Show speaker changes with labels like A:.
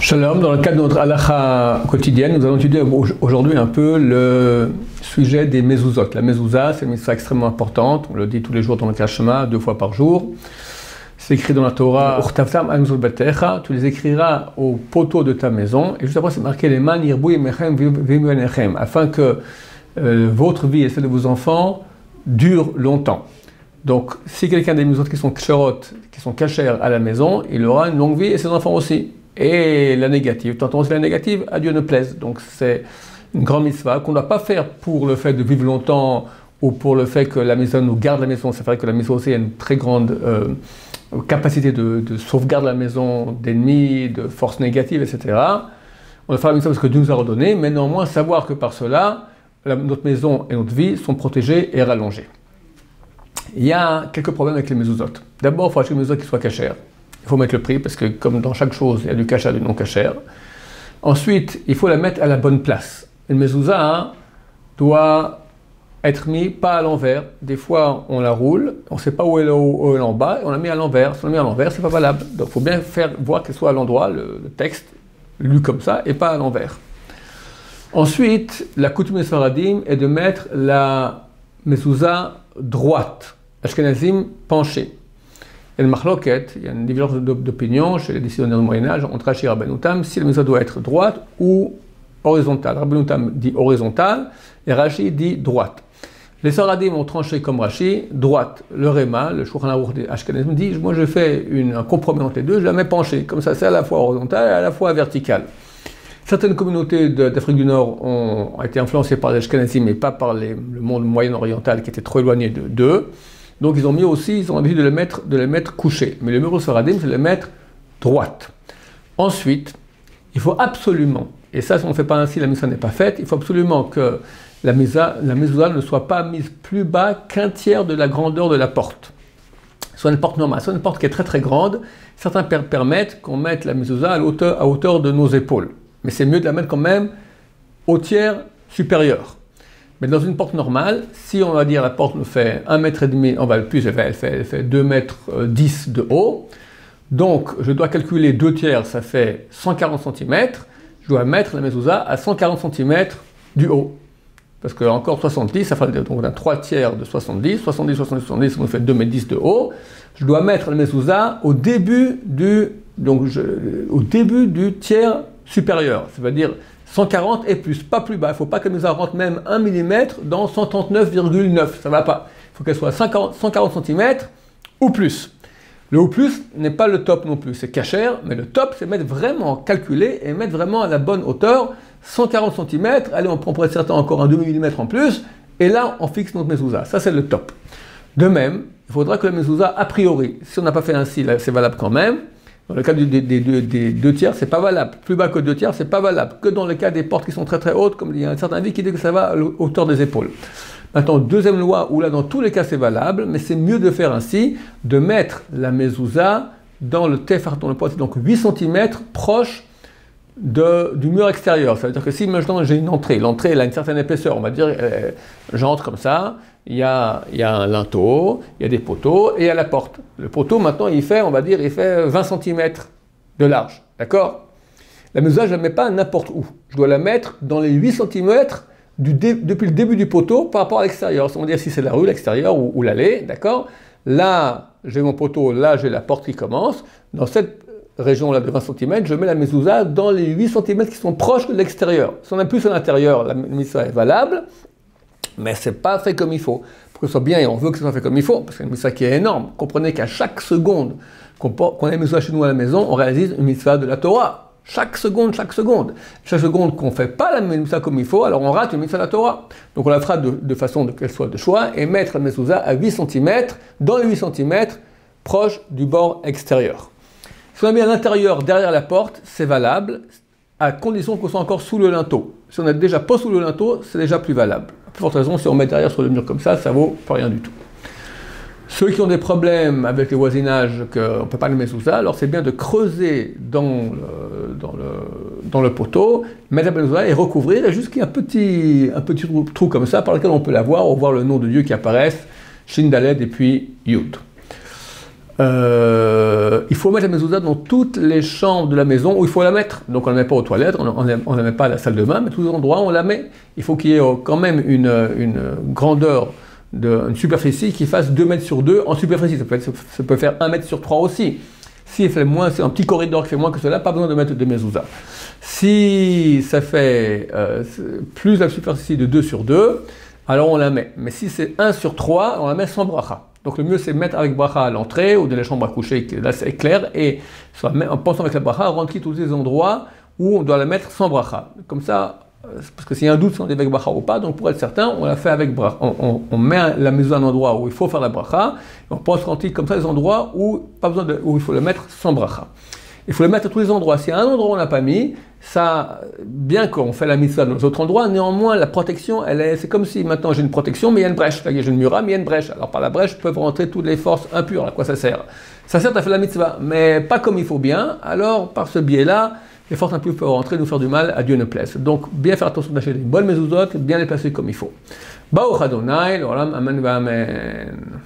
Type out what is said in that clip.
A: Shalom, dans le cadre de notre halakha quotidienne, nous allons étudier aujourd'hui un peu le sujet des mezuzot. La mezouza, c'est une mitzvah extrêmement importante, on le dit tous les jours dans le Kashma, 2 fois par jour. C'est écrit dans la Torah, tu les écriras au poteau de ta maison, et juste après c'est marqué les man yirbou yemechem v'imu enechem, afin que votre vie et celle de vos enfants durent longtemps. Donc, si quelqu'un a des mezuzot qui sont ksherot, qui sont cachères à la maison, il aura une longue vie et ses enfants aussi. Et la négative, tantôt aussi la négative, à Dieu ne plaise. Donc c'est une grande mitzvah qu'on ne doit pas faire pour le fait de vivre longtemps ou pour le fait que la maison nous garde la maison. C'est vrai que la maison aussi a une très grande capacité de sauvegarde la maison d'ennemis, de forces négatives, etc. On doit faire la mitzvah parce que Dieu nous a redonné, mais néanmoins savoir que par cela, notre maison et notre vie sont protégées et rallongées. Il y a quelques problèmes avec les mezuzot. D'abord, il faut acheter une mezuzot qui soit cachère. Il faut mettre le prix parce que comme dans chaque chose, il y a du kasher et du non kasher. Ensuite, il faut la mettre à la bonne place. Une mezouza doit être mise pas à l'envers. Des fois, on la roule, on ne sait pas où elle est en bas, et on la met à l'envers. Si on la met à l'envers, c'est pas valable. Donc, il faut bien voir qu'elle soit à l'endroit, le texte lu comme ça, et pas à l'envers. Ensuite, la coutume des Sfaradim est de mettre la mezouza droite, ashkenazim penchée. Il y a une marloquette, il y a une divergence d'opinion chez les décisionnaires du Moyen-Âge entre Rashi et Rabbeinu si la mezouza doit être droite ou horizontale. Rabbeinu dit horizontale et Rashi dit droite. Les Sfaradim ont tranché comme Rashi, droite. Le Réma, le Shulchan Aruch des Ashkenazim, dit moi je fais un compromis entre les deux, je la mets penchée. Comme ça, c'est à la fois horizontale et à la fois verticale. Certaines communautés d'Afrique du Nord ont été influencées par les Ashkenazim, mais pas par le monde moyen-oriental qui était trop éloigné d'eux. Donc ils ont l'habitude de les mettre couchés. Mais le mur Sfaradim, c'est de les mettre droite. Ensuite, il faut absolument, et ça si on ne fait pas ainsi, la mezouza n'est pas faite, il faut absolument que la mezouza ne soit pas mise plus bas qu'un tiers de la grandeur de la porte. Soit une porte normale, soit une porte qui est très très grande. Certains permettent qu'on mette la mezouza à hauteur de nos épaules. Mais c'est mieux de la mettre quand même au tiers supérieur. Mais dans une porte normale, si on va dire la porte nous fait 1,5 m, on va le plus, elle fait 2,10 m de haut. Donc je dois calculer 2 tiers, ça fait 140 cm. Je dois mettre la mezouza à 140 cm du haut. Parce que encore 70, ça fait donc on a 3 tiers de 70, 70, 70, 70, ça nous fait 2,10 m de haut. Je dois mettre la mezouza au début du tiers supérieur. Ça veut dire 140 et plus, pas plus bas. Il ne faut pas que la mezouza rentre même 1 mm dans 139,9. Ça ne va pas. Il faut qu'elle soit 140 cm ou plus. Le ou plus n'est pas le top non plus. C'est kasher, mais le top, c'est mettre vraiment calculé et mettre vraiment à la bonne hauteur. 140 cm. Allez, on pourrait certains encore un demi mm en plus. Et là, on fixe notre mezouza. Ça, c'est le top. De même, il faudra que la mezouza, a priori, si on n'a pas fait ainsi, c'est valable quand même. Dans le cas des 2 tiers, c'est pas valable. Plus bas que 2 tiers, c'est pas valable. Que dans le cas des portes qui sont très très hautes, comme il y a un certain avis qui dit que ça va à hauteur des épaules. Maintenant, deuxième loi, où là dans tous les cas c'est valable, mais c'est mieux de faire ainsi, de mettre la mezouza dans le tefar, dans le poids, donc 8 cm proche du mur extérieur. Ça veut dire que si maintenant j'ai une entrée, l'entrée elle a une certaine épaisseur, on va dire, j'entre comme ça, il y a un linteau, il y a des poteaux et il y a la porte. Le poteau maintenant il fait 20 cm de large, d'accord? La mezouza je ne la mets pas n'importe où, je dois la mettre dans les 8 cm depuis le début du poteau par rapport à l'extérieur. C'est-à-dire si c'est la rue, l'extérieur ou l'allée, d'accord? Là j'ai mon poteau, là j'ai la porte qui commence, dans cette région-là de 20 cm, je mets la mezouza dans les 8 cm qui sont proches de l'extérieur. Si on a plus à l'intérieur, la mezouza est valable, mais ce n'est pas fait comme il faut. Pour que ce soit bien, et on veut que ce soit fait comme il faut, parce que c'est une mezouza qui est énorme. Comprenez qu'à chaque seconde qu'on a une mezouza chez nous à la maison, on réalise une mezouza de la Torah. Chaque seconde. Chaque seconde qu'on ne fait pas la mezouza comme il faut, alors on rate une mezouza de la Torah. Donc on la fera de façon qu'elle soit de choix, et mettre la mezouza à 8 cm, dans les 8 cm, proche du bord extérieur. Si on la met à l'intérieur, derrière la porte, c'est valable, à condition qu'on soit encore sous le linteau. Si on n'est déjà pas sous le linteau, c'est déjà plus valable. À plus forte raison, si on met derrière sur le mur comme ça vaut pas rien du tout. Ceux qui ont des problèmes avec les voisinages, qu'on ne peut pas les mezouza, alors c'est bien de creuser dans le poteau, mettre la mezouza et recouvrir, et jusqu'à un petit trou comme ça, par lequel on peut la voir, ou voir le nom de Dieu qui apparaisse, Shin Daled et puis Yud. il faut mettre la mezouza dans toutes les chambres de la maison où il faut la mettre. Donc on ne la met pas aux toilettes, on ne la met pas à la salle de bain, mais tous les endroits où on la met. Il faut qu'il y ait quand même une grandeur, une superficie qui fasse 2 mètres sur 2 en superficie. Ça peut faire 1 mètre sur 3 aussi. Si fait moins, c'est un petit corridor qui fait moins que cela, pas besoin de mettre de mezouza. Si ça fait plus la superficie de 2 sur 2, alors on la met. Mais si c'est 1 sur 3, on la met sans bracha. Donc le mieux c'est mettre avec bracha à l'entrée ou de la chambre à coucher, là c'est clair, et en pensant avec la bracha, rentrer tous les endroits où on doit la mettre sans bracha. Comme ça, parce que s'il y a un doute si on est avec bracha ou pas, donc pour être certain, on la fait avec bracha. On met la maison à un endroit où il faut faire la bracha, et on pense rentrer comme ça les endroits où, où il faut la mettre sans bracha. Il faut le mettre à tous les endroits. Si à un endroit on n'a pas mis, ça, bien qu'on fait la mitzvah dans les autres endroits, néanmoins la protection, c'est comme si maintenant j'ai une protection, mais il y a une brèche. Là, j'ai une mura, mais il y a une brèche. Alors par la brèche peuvent rentrer toutes les forces impures. À quoi ça sert? Ça sert à faire la mitzvah, mais pas comme il faut bien. Alors par ce biais-là, les forces impures peuvent rentrer, nous faire du mal, à Dieu ne plaise. Donc bien faire attention d'acheter des bonnes mezuzot, bien les placer comme il faut. Baruch Adonai, l'olam, amen va amen.